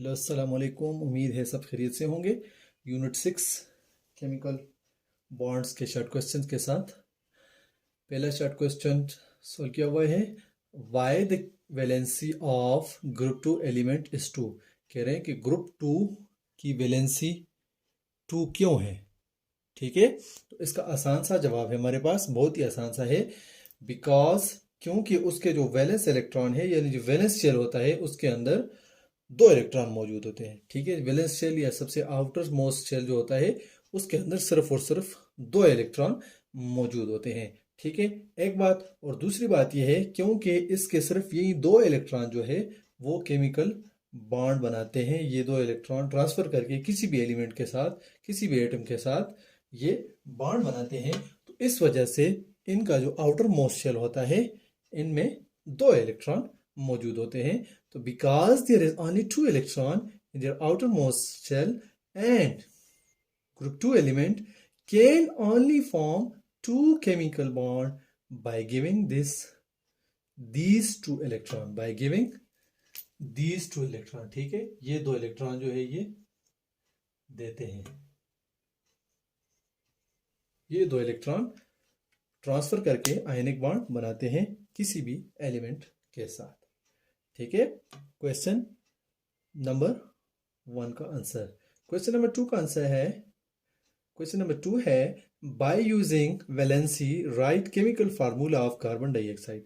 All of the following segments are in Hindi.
हेलो अस्सलाम वालेकुम। उम्मीद है सब खैरियत से होंगे। यूनिट 6 केमिकल बॉन्ड्स के शॉर्ट क्वेश्चन के साथ पहला शॉर्ट क्वेश्चन सोल्व किया हुआ है। Why the valency of group 2 element is 2। कह रहे हैं कि ग्रुप 2 की वैलेंसी 2 क्यों है। ठीक है, तो इसका आसान सा जवाब है हमारे पास, बहुत ही आसान सा है। बिकॉज क्योंकि उसके जो वैलेंस इलेक्ट्रॉन है यानी जो वैलेंस शेल होता है उसके अंदर दो इलेक्ट्रॉन मौजूद होते हैं। ठीक है, वैलेंस शेल या सबसे आउटर मोस्ट शेल जो होता है उसके अंदर सिर्फ और सिर्फ दो इलेक्ट्रॉन मौजूद होते हैं। ठीक है, एक बात। और दूसरी बात यह है क्योंकि इसके सिर्फ यही दो इलेक्ट्रॉन जो है वो केमिकल बॉन्ड बनाते हैं। ये दो इलेक्ट्रॉन ट्रांसफर करके किसी भी एलिमेंट के साथ, किसी भी एटम के साथ ये बॉन्ड बनाते हैं। तो इस वजह से इनका जो आउटर मोस्ट शेल होता है इनमें दो इलेक्ट्रॉन मौजूद होते हैं। तो because there is only two electron in their outermost shell and group 2 element can only form two chemical bond by giving these two electron by giving these two electron। ठीक है, ये दो इलेक्ट्रॉन जो है ये देते हैं, ये दो इलेक्ट्रॉन ट्रांसफर करके आयनिक बॉन्ड बनाते हैं किसी भी एलिमेंट के साथ। ठीक है, क्वेश्चन नंबर 1 का आंसर। क्वेश्चन नंबर 2 का आंसर है, क्वेश्चन नंबर 2 है by using valency right chemical formula of carbon dioxide.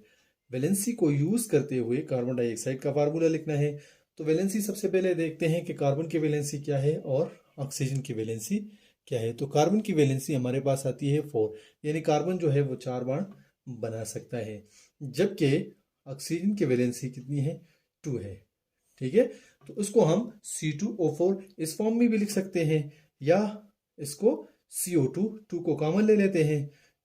Valency को यूज करते हुए कार्बन डाइऑक्साइड का फार्मूला लिखना है। तो वैलेंसी सबसे पहले देखते हैं कि कार्बन की वैलेंसी क्या है और ऑक्सीजन की वैलेंसी क्या है। तो कार्बन की वैलेंसी हमारे पास आती है 4, यानी कार्बन जो है वो 4 बॉन्ड बना सकता है, जबकि ऑक्सीजन की वैलेंसी कितनी है, 2 है। ठीक है, तो उसको हम C2O4 इस फॉर्म में भी लिख सकते हैं या इसको CO2 2 को कॉमन ले लेते हैं।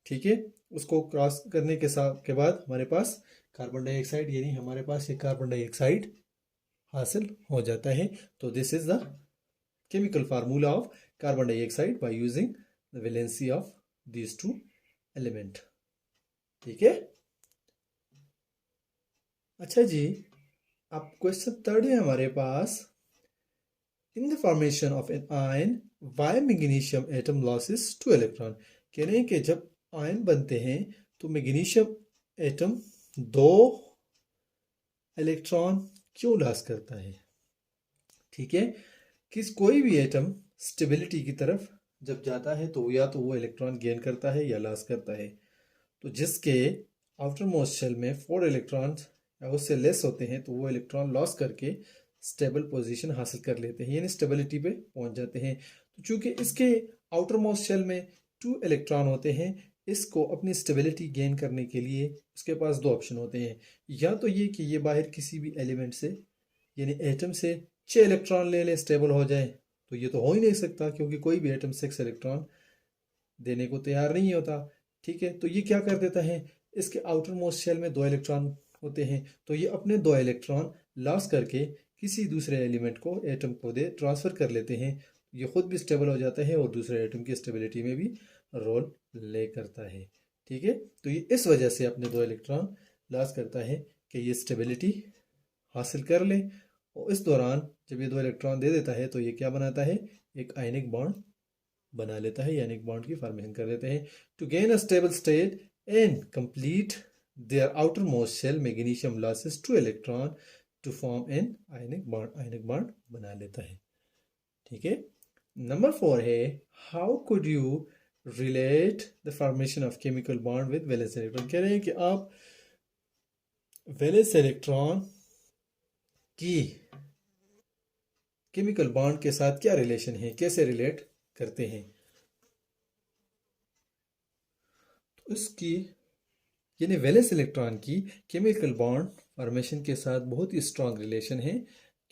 ठीक है, उसको क्रॉस करने के बाद हमारे पास कार्बन डाइऑक्साइड, यानी हमारे पास ये कार्बन डाइऑक्साइड हासिल हो जाता है। तो this is the chemical formula of carbon dioxide by using the valency of these two element. ठीक है, अच्छा जी, अब क्वेश्चन 3 है हमारे पास। In the formation of an ion why magnesium atom loses 2 electron. कह रहे हैं कि जब आयन बनते हैं तो मैग्नीशियम एटम 2 इलेक्ट्रॉन क्यों लॉस करता है। ठीक है, कोई भी एटम स्टेबिलिटी की तरफ जब जाता है तो या तो वो इलेक्ट्रॉन गेन करता है या लॉस करता है। तो जिसके आउटर मोस्ट शेल में 4 इलेक्ट्रॉन या उससे लेस होते हैं तो वो इलेक्ट्रॉन लॉस करके स्टेबल पोजीशन हासिल कर लेते हैं, यानी स्टेबिलिटी पे पहुंच जाते हैं। तो चूंकि इसके आउटर मोस्ट शेल में 2 इलेक्ट्रॉन होते हैं, इसको अपनी स्टेबिलिटी गेन करने के लिए उसके पास दो ऑप्शन होते हैं। या तो ये कि ये बाहर किसी भी एलिमेंट से यानी एटम से 6 इलेक्ट्रॉन ले ले, स्टेबल हो जाए। तो ये तो हो ही नहीं सकता क्योंकि कोई भी एटम 6 इलेक्ट्रॉन देने को तैयार नहीं होता। ठीक है, तो ये क्या कर देता है, इसके आउटर मोस्ट शेल में 2 इलेक्ट्रॉन होते हैं तो ये अपने 2 इलेक्ट्रॉन लॉस करके किसी दूसरे एलिमेंट को, एटम को दे ट्रांसफर कर लेते हैं। ये खुद भी स्टेबल हो जाता है और दूसरे एटम की स्टेबिलिटी में भी रोल ले करता है। ठीक है, तो ये इस वजह से अपने 2 इलेक्ट्रॉन लॉस करता है कि ये स्टेबिलिटी हासिल कर ले। और इस दौरान जब ये 2 इलेक्ट्रॉन दे देता है तो ये क्या बनाता है, एक आयनिक बॉन्ड बना लेता है, यानी बॉन्ड की फॉर्मेशन कर लेते हैं। To gain a stable state and complete their outermost shell magnesium losses 2 electron to form an ionic bond बना लेता है। ठीक है, नंबर 4 है how could you relate the formation of chemical bond with valence electron. कह रहे हैं कि आप वैलेंस इलेक्ट्रॉन की केमिकल बॉन्ड के साथ क्या रिलेशन है, कैसे रिलेट करते हैं। तो इसकी यानी वैलेंस इलेक्ट्रॉन की केमिकल बॉन्ड फॉर्मेशन के साथ बहुत ही स्ट्रांग रिलेशन है,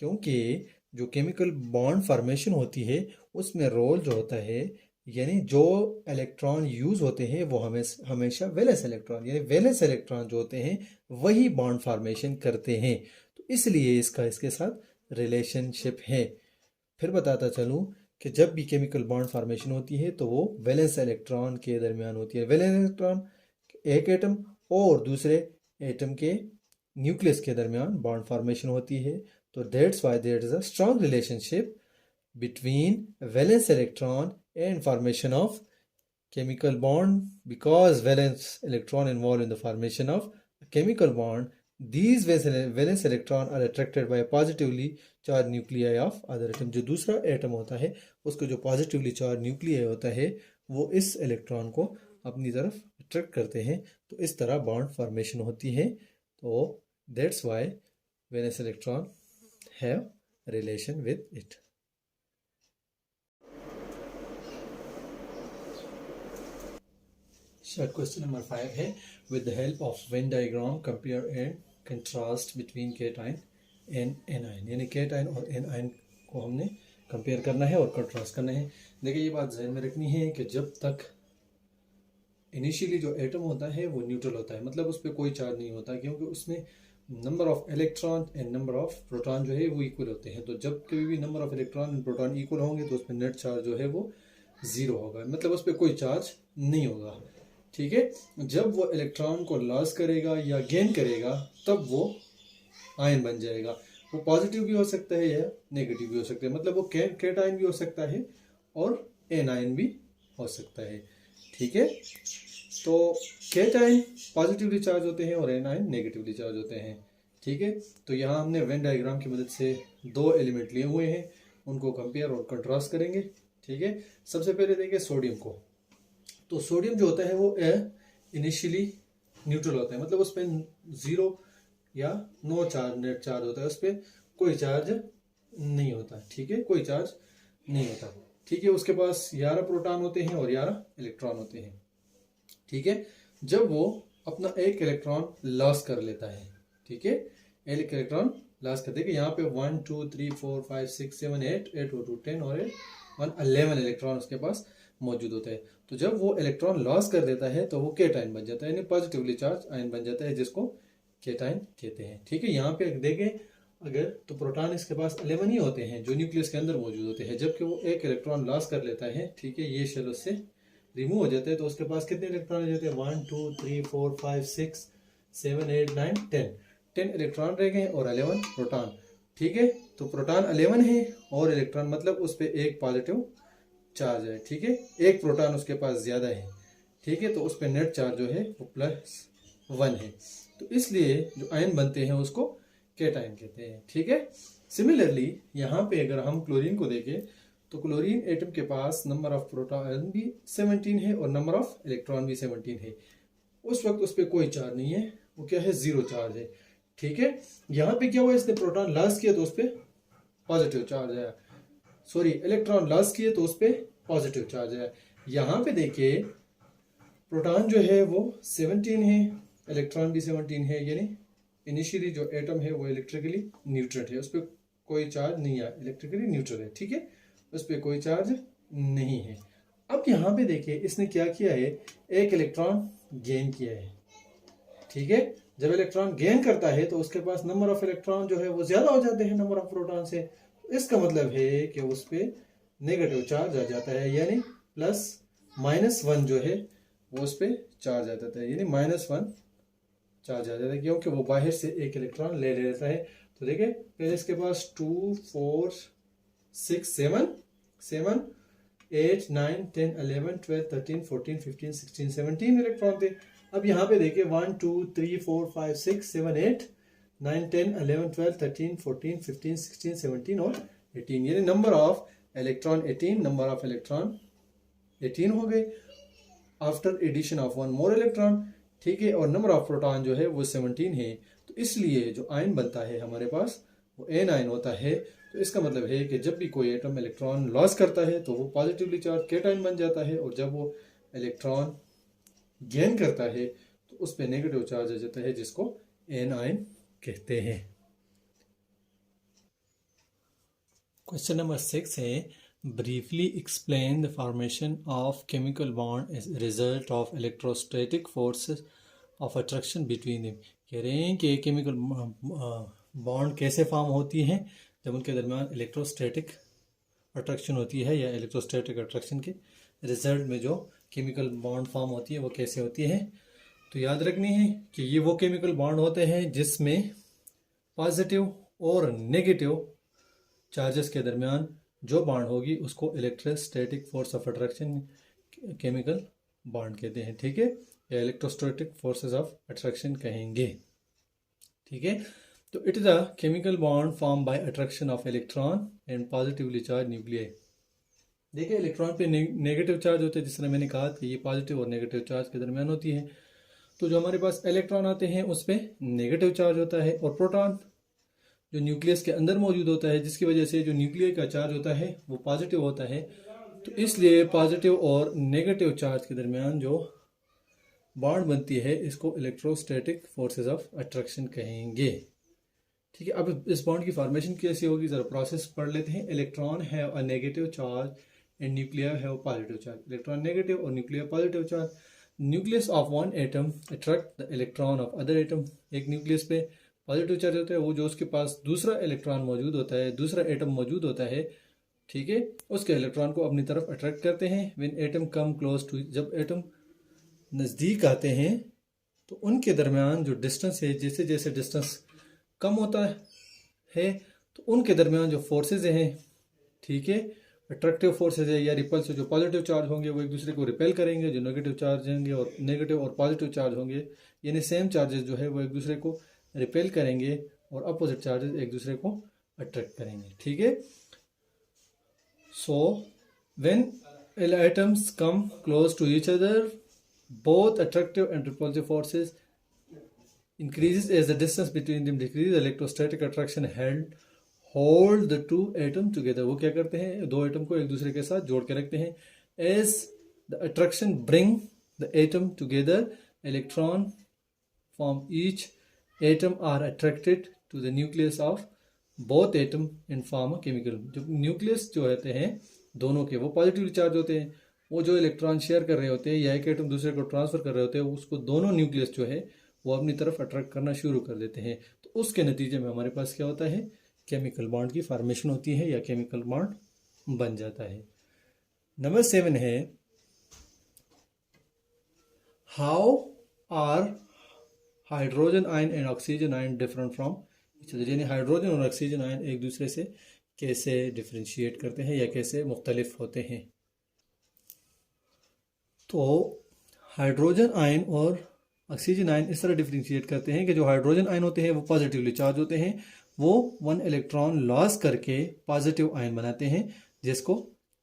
क्योंकि जो केमिकल बॉन्ड फॉर्मेशन होती है उसमें रोल जो होता है, यानी जो इलेक्ट्रॉन यूज होते हैं वो हमेशा वैलेंस इलेक्ट्रॉन, यानी वैलेंस इलेक्ट्रॉन जो होते हैं वही बॉन्ड फॉर्मेशन करते हैं। तो इसलिए इसका इसके साथ रिलेशनशिप है। फिर बताता चलूँ कि जब भी केमिकल बॉन्ड फॉर्मेशन होती है तो वो वैलेंस इलेक्ट्रॉन के दरमियान होती है। वैलेंस इलेक्ट्रॉन एक एटम और दूसरे एटम के न्यूक्लियस के दरमियान बॉन्ड फॉर्मेशन होती है। तो that's why there is a strong relationship between valence electron and formation of chemical bond. Because valence electron involved in the formation of a chemical bond, these valence electron are attracted by positively charged nuclei of other atom. जो दूसरा एटम होता है उसको जो पॉजिटिवली चार्ज न्यूक्लियाई होता है वो इस इलेक्ट्रॉन को अपनी तरफ अट्रैक्ट करते हैं, तो इस तरह बॉन्ड फॉर्मेशन होती है. तो that's why valence electron have relation with it. Short question number 5 है, with the help of Venn diagram compare and contrast between cation and A9. यानी केटाइन और एनाइन को हमने कंपेयर करना है और कंट्रास्ट करना है. देखिए ये बात ध्यान में रखनी है कि जब तक इनिशियली जो एटम होता है वो न्यूट्रल होता है, मतलब उस पर कोई चार्ज नहीं होता, क्योंकि उसमें number of electron and number of proton जो है वो इक्वल होते हैं. तो जब कभी भी number of electron and proton equal होंगे तो उस पर नेट चार्ज जो है वो जीरो होगा, मतलब उस पर कोई चार्ज नहीं होगा. ठीक है, जब वो इलेक्ट्रॉन को लॉस करेगा या गेन करेगा तब वो आयन बन जाएगा. वो पॉजिटिव भी हो सकता है या नेगेटिव भी हो सकता है, मतलब वो केटाइन भी हो सकता है और एनाइन भी हो सकता है. ठीक है, तो केटाइन पॉजिटिवली चार्ज होते हैं और एनाइन नेगेटिवली चार्ज होते हैं. ठीक है, तो यहाँ हमने वेन डायग्राम की मदद से दो एलिमेंट लिए हुए हैं, उनको कंपेयर और कंट्रास्ट करेंगे. ठीक है, सबसे पहले देखें सोडियम को. तो सोडियम जो होता है वो इनिशियली न्यूट्रल होता है, मतलब उस पर जीरो या नो चार्ज नेट चार्ज होता है, उस पर कोई चार्ज नहीं होता. ठीक है, कोई चार्ज नहीं होता. ठीक है, उसके पास 11 प्रोटॉन होते हैं और 11 इलेक्ट्रॉन होते हैं. ठीक है, जब वो अपना एक इलेक्ट्रॉन लॉस कर लेता है, ठीक है, एक इलेक्ट्रॉन लॉस कर देगा. यहाँ पे 1 2 3 4 5 6 7 8 8 और 2 10 और 11 इलेक्ट्रॉन उसके पास मौजूद होता है. तो जब वो इलेक्ट्रॉन लॉस कर देता है तो वो केटाइन बन जाता है, यानी पॉजिटिवली चार्ज आयन बन जाता है, जिसको केटाइन कहते हैं. ठीक है, यहाँ पे देखें अगर तो प्रोटॉन इसके पास 11 ही होते हैं जो न्यूक्लियस के अंदर मौजूद होते हैं, जबकि वो एक इलेक्ट्रॉन लॉस कर लेता है. ठीक है, ये शेल उससे रिमूव हो जाता है, तो उसके पास कितने इलेक्ट्रॉन हो जाते हैं? 1 2 3 4 5 6 7 8 9 10 इलेक्ट्रॉन रह गए और 11 प्रोटॉन. ठीक है, तो प्रोटॉन 11 है और इलेक्ट्रॉन मतलब उस पर एक पॉजिटिव चार्ज है. ठीक है, एक प्रोटॉन उसके पास ज्यादा है. ठीक है, तो उस पर नेट चार्ज जो है वो +1 है, तो इसलिए जो आयन बनते हैं उसको केटाइन कहते हैं. ठीक है, सिमिलरली यहाँ पे अगर हम क्लोरीन को देखें तो क्लोरीन एटम के पास नंबर ऑफ प्रोटॉन भी 17 है और नंबर ऑफ इलेक्ट्रॉन भी 17 है. उस वक्त उस पर कोई चार्ज नहीं है, वो क्या है? जीरो चार्ज है. ठीक है, यहाँ पे क्या हुआ, इसने प्रोटॉन लॉस किया तो उस पर पॉजिटिव चार्ज आया, सॉरी इलेक्ट्रॉन लॉस किए तो उस पर पॉजिटिव चार्ज है. यहाँ पे देखिए प्रोटॉन जो है वो 17 है, इलेक्ट्रॉन भी 17 है, यानी इनिशियली जो एटम है वो इलेक्ट्रिकली न्यूट्रल है, उस पर कोई चार्ज नहीं है, इलेक्ट्रिकली न्यूट्रल है. ठीक है, उस पर कोई चार्ज नहीं है. अब यहाँ पे देखिए इसने क्या किया है, एक इलेक्ट्रॉन गेन किया है. ठीक है, जब इलेक्ट्रॉन गेन करता है तो उसके पास नंबर ऑफ इलेक्ट्रॉन जो है वो ज्यादा हो जाते हैं नंबर ऑफ प्रोटॉन से. इसका मतलब है कि उस पर नेगेटिव चार्ज आ जाता है, यानी +-1 जो है वो उस पर चार्ज आ जाता है, यानी -1 चार्ज आ जाता है, क्योंकि वो बाहर से एक इलेक्ट्रॉन ले लेता है. तो देखिए पहले इसके पास 2 4 6 7 8 9 10 11 12 13 14 15 16 17 इलेक्ट्रॉन थे. अब यहाँ पे देखिए 1 2 3 4 5 6 7 8 9 10 11 12 13 14 15 16 17 और 18, यानी number of electron 18, number of electron 18 हो गए after addition of one more electron. ठीक है, और नंबर ऑफ प्रोटॉन जो है वो 17 है, तो इसलिए जो आयन बनता है हमारे पास वो एन आयन होता है. तो इसका मतलब है कि जब भी कोई एटम इलेक्ट्रॉन लॉस करता है तो वो पॉजिटिवली चार्ज केटाइन बन जाता है, और जब वो इलेक्ट्रॉन गेन करता है तो उस पर नेगेटिव चार्ज आ जाता है, जिसको एन आयन कहते हैं. क्वेश्चन नंबर 6 है, briefly explain the formation of chemical bond as result of electrostatic forces of attraction between them. कह रहे हैं कि केमिकल बॉन्ड कैसे फॉर्म होती हैं जब उनके दरमियान इलेक्ट्रोस्टैटिक अट्रैक्शन होती है, या इलेक्ट्रोस्टैटिक अट्रैक्शन के रिजल्ट में जो केमिकल बॉन्ड फॉर्म होती है वो कैसे होती है. तो याद रखनी है कि ये वो केमिकल बॉन्ड होते हैं जिसमें पॉजिटिव और नेगेटिव चार्जेस के दरमियान जो बॉन्ड होगी उसको electrostatic force of attraction chemical bond कहते हैं, ठीक है, या इलेक्ट्रोस्टैटिक फोर्सेस ऑफ अट्रैक्शन कहेंगे, ठीक है। तो it is a chemical bond form by attraction of electron and positively charge nuclei. देखिए इलेक्ट्रॉन पे नेगेटिव चार्ज होते हैं, जिस तरह मैंने कहा कि ये पॉजिटिव और नेगेटिव चार्ज के दरमियान होती है। तो जो हमारे पास इलेक्ट्रॉन आते हैं उस पर नेगेटिव चार्ज होता है, और प्रोटॉन जो न्यूक्लियस के अंदर मौजूद होता है, जिसकी वजह से जो न्यूक्लियर का चार्ज होता है वो पॉजिटिव होता है। तो इसलिए पॉजिटिव और नेगेटिव चार्ज के दरमियान जो बॉन्ड बनती है इसको इलेक्ट्रोस्टैटिक फोर्सेस ऑफ अट्रैक्शन कहेंगे, ठीक है। अब इस बॉन्ड की फॉर्मेशन कैसे होगी, जरा प्रोसेस पढ़ लेते हैं। Electron have a negative charge and nuclear have positive charge. Electron negative और nuclear positive charge. Nucleus of one atom attract the electron of other atom. एक न्यूक्लियस पे पॉजिटिव चार्ज होता है, वो जो उसके पास दूसरा इलेक्ट्रॉन मौजूद होता है, दूसरा एटम मौजूद होता है, ठीक है, उसके इलेक्ट्रॉन को अपनी तरफ अट्रैक्ट करते हैं। When atom come close to, जब एटम नज़दीक आते हैं तो उनके दरमियान जो डिस्टेंस है, जैसे जैसे डिस्टेंस कम होता है तो उनके दरमियान जो फोर्सेज हैं, ठीक है, अट्रैक्टिव फोर्सेज है या रिपल्स, जो पॉजिटिव चार्ज होंगे वो एक दूसरे को रिपेल करेंगे, जो नेगेटिव चार्ज होंगे और नेगेटिव और पॉजिटिव चार्ज होंगे यानी सेम चार्जेस जो है वो एक दूसरे को रिपेल करेंगे और अपोजिट चार्जेस एक दूसरे को अट्रैक्ट करेंगे, ठीक है। So when atoms come close to each other, both attractive and repulsive forces increases as the distance between them decreases. Electrostatic attraction hold the two atom together. वो क्या करते हैं, दो एटम को एक दूसरे के साथ जोड़ के रखते हैं। As the attraction bring the atom together, electron from each atom are attracted to the nucleus of both atom and form a chemical. जो न्यूक्लियस जो होते हैं दोनों के वो पॉजिटिवली चार्ज होते हैं, वो जो इलेक्ट्रॉन शेयर कर रहे होते हैं या एक एटम दूसरे को ट्रांसफर कर रहे होते हैं, उसको दोनों न्यूक्लियस जो है वो अपनी तरफ अट्रैक्ट करना शुरू कर देते हैं। तो उसके नतीजे में हमारे पास क्या होता है, केमिकल बॉन्ड की फॉर्मेशन होती है या केमिकल बॉन्ड बन जाता है। नंबर 7 है how are hydrogen ion and oxygen ion different from each other. यानी हाइड्रोजन और ऑक्सीजन आयन एक दूसरे से कैसे डिफ्रेंशिएट करते हैं या कैसे मुख्तलिफ होते हैं। तो हाइड्रोजन आयन और ऑक्सीजन आयन इस तरह डिफ्रेंशिएट करते हैं कि जो हाइड्रोजन आयन होते हैं वो पॉजिटिवली चार्ज होते हैं, वो वन इलेक्ट्रॉन लॉस करके पॉजिटिव आयन बनाते हैं जिसको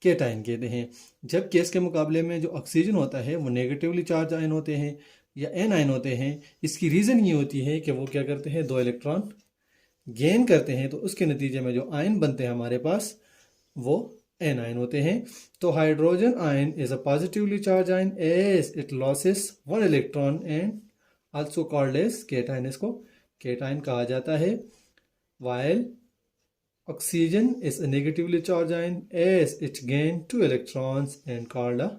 केटायन कहते हैं। जबकि इसके मुकाबले में जो ऑक्सीजन होता है वो नेगेटिवली चार्ज आयन होते हैं या एन आयन होते हैं। इसकी रीज़न ये होती है कि वो क्या करते हैं, दो इलेक्ट्रॉन गेन करते हैं, तो उसके नतीजे में जो आयन बनते हैं हमारे पास वो एन आयन होते हैं। तो hydrogen ion is a positively charge ion as it losses one electron and also called as cation. इसको केटायन कहा जाता है। While oxygen is a negatively charge ion as it gain two electrons and called a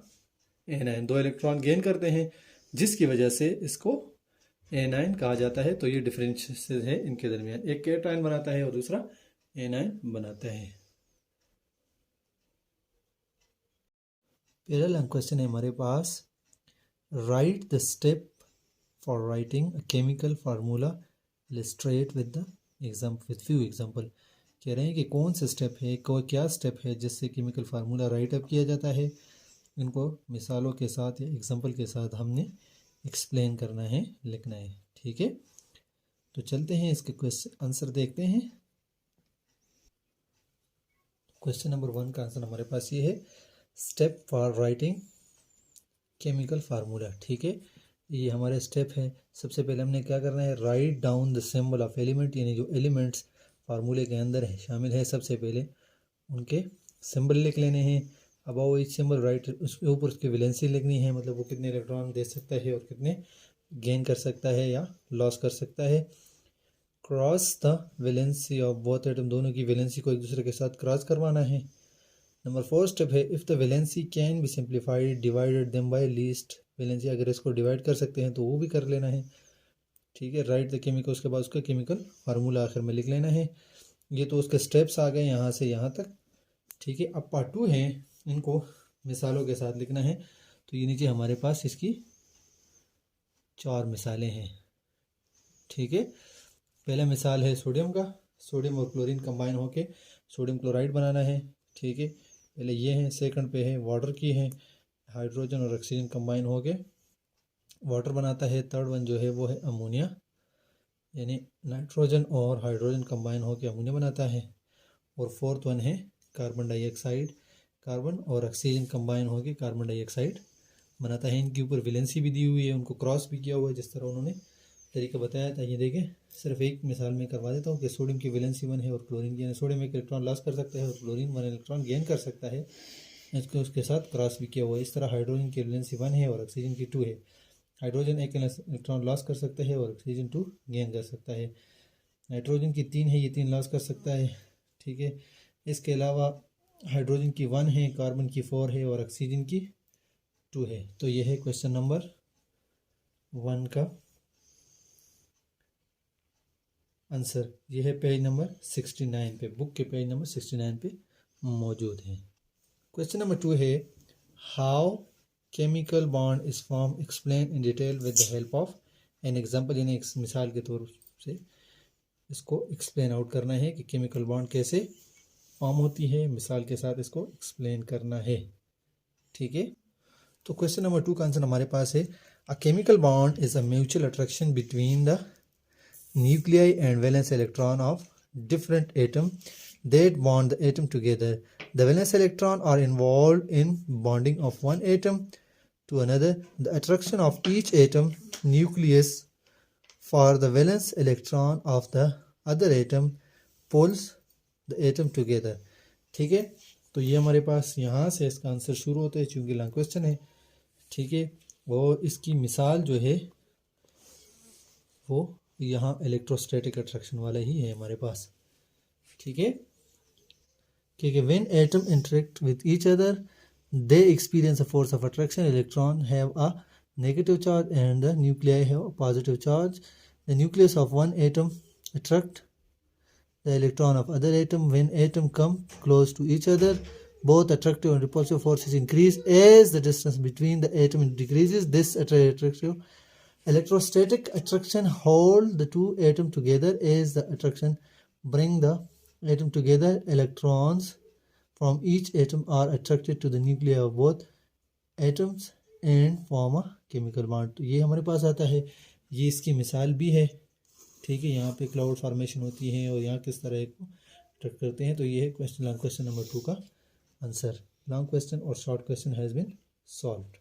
anion. दो इलेक्ट्रॉन गेन करते हैं जिसकी वजह से इसको एन आयन कहा जाता है। तो ये डिफरेंसेस है इनके दरमियान, एक केटायन बनाता है और दूसरा एन आयन बनाता है। पहला क्वेश्चन है हमारे पास, write the step for writing a chemical formula illustrate with the example with few example. कह रहे हैं कि कौन सा स्टेप है, क्या स्टेप है जिससे केमिकल फार्मूला राइट अप किया जाता है। इनको मिसालों के साथ या एग्जाम्पल के साथ हमने एक्सप्लेन करना है, लिखना है, ठीक है। तो चलते हैं इसके क्वेश्चन आंसर देखते हैं। क्वेश्चन नंबर 1 का आंसर हमारे पास ये है, step for writing chemical formula, ठीक है। ये हमारे स्टेप है। सबसे पहले हमने क्या करना है, write down the symbol of element, यानी जो एलिमेंट्स फार्मूले के अंदर है शामिल है सबसे पहले उनके सिंबल लिख लेने हैं। अबाउ ईच सिंबल राइट, उसके ऊपर उसकी वैलेंसी लिखनी है, मतलब वो कितने इलेक्ट्रॉन दे सकता है और कितने गेन कर सकता है या लॉस कर सकता है। Cross the valency of both atom, दोनों की वैलेंसी को एक दूसरे के साथ क्रॉस करवाना है। नंबर 4 स्टेप है, if the valency can be simplified divided them by least valency, अगर इसको डिवाइड कर सकते हैं तो वो भी कर लेना है, ठीक है। राइट द केमिकल, उसके बाद उसका केमिकल फार्मूला आखिर में लिख लेना है। ये तो उसके स्टेप्स आ गए यहाँ से यहाँ तक, ठीक है। अब पार्ट 2 है, इनको मिसालों के साथ लिखना है। तो ये नीचे हमारे पास इसकी 4 मिसालें हैं, ठीक है। पहला मिसाल है सोडियम का, सोडियम और क्लोरीन कंबाइन होके सोडियम क्लोराइड बनाना है। ठीक है, पहले ये है, सेकंड पे है वाटर की है, हाइड्रोजन और ऑक्सीजन कंबाइन होके वाटर बनाता है। थर्ड वन जो है वो है अमोनिया, यानी नाइट्रोजन और हाइड्रोजन कंबाइन होके अमोनिया बनाता है। और फोर्थ वन है कार्बन डाइऑक्साइड, कार्बन और ऑक्सीजन कंबाइन होके कार्बन डाइऑक्साइड बनाता है। इनके ऊपर वैलेंसी भी दी हुई है, उनको क्रॉस भी किया हुआ है जिस तरह उन्होंने तरीका बताया था। ये देखें, सिर्फ एक मिसाल में करवा देता हूँ कि सोडियम की वैलेंसी 1 है और क्लोरीन की, सोडियम एक इलेक्ट्रॉन लॉस कर सकता है और क्लोरीन 1 इलेक्ट्रॉन गेन कर सकता है। इसको उसके साथ क्रॉस भी किया हुआ है। इस तरह हाइड्रोजन की वैलेंसी 1 है और ऑक्सीजन की 2 है। हाइड्रोजन एक इलेक्ट्रॉन लॉस कर सकता है और ऑक्सीजन 2 गेन कर सकता है। नाइट्रोजन की 3 है, ये 3 लॉस कर सकता है। ठीक है, इसके अलावा हाइड्रोजन की 1 है, कार्बन की 4 है और ऑक्सीजन की 2 है। तो ये है क्वेश्चन नंबर 1 का आंसर। ये है पेज नंबर 69 पे, बुक के पेज नंबर 69 पे मौजूद है। क्वेश्चन नंबर 2 है how chemical bond is form, explain in detail with the help of an example, यानी एक मिसाल के तौर से इसको एक्सप्लेन आउट करना है कि केमिकल बॉन्ड कैसे फॉर्म होती है, मिसाल के साथ इसको एक्सप्लेन करना है। ठीक है, तो क्वेश्चन नंबर 2 का आंसर हमारे पास है a chemical bond is a mutual attraction between the nuclei and valence electron of different atom that bond the atom together. The valence electron are involved in bonding of one atom to another. The attraction of each atom nucleus for the valence electron of the other atom pulls the atom together. ठीक है, तो ये हमारे पास यहाँ से इसका आंसर शुरू होता है चूंकि लॉन्ग क्वेश्चन है। ठीक है, और इसकी मिसाल जो है वो यहाँ इलेक्ट्रोस्टैटिक अट्रैक्शन वाला ही है हमारे पास। ठीक है, क्योंकि when atom interact with each other they experience a force of attraction, electron have a negative charge and the nuclei have a positive charge. The nucleus of one atom attract the electron of other atom. When atom come close to each other, both attractive and repulsive forces increase as the distance between the atom decreases. This attractive electrostatic attraction hold the two atoms together as the attraction bring the atom together. Electrons from each atom are attracted to the nuclei of both atoms and form a chemical bond. तो ये हमारे पास आता है, ये इसकी मिसाल भी है। ठीक है, यहाँ पे क्लाउड फॉर्मेशन होती है और यहाँ किस तरह को अट्रैक्ट करते हैं। तो ये है क्वेश्चन लॉन्ग क्वेश्चन नंबर 2 का आंसर। लॉन्ग क्वेश्चन और short question has been solved.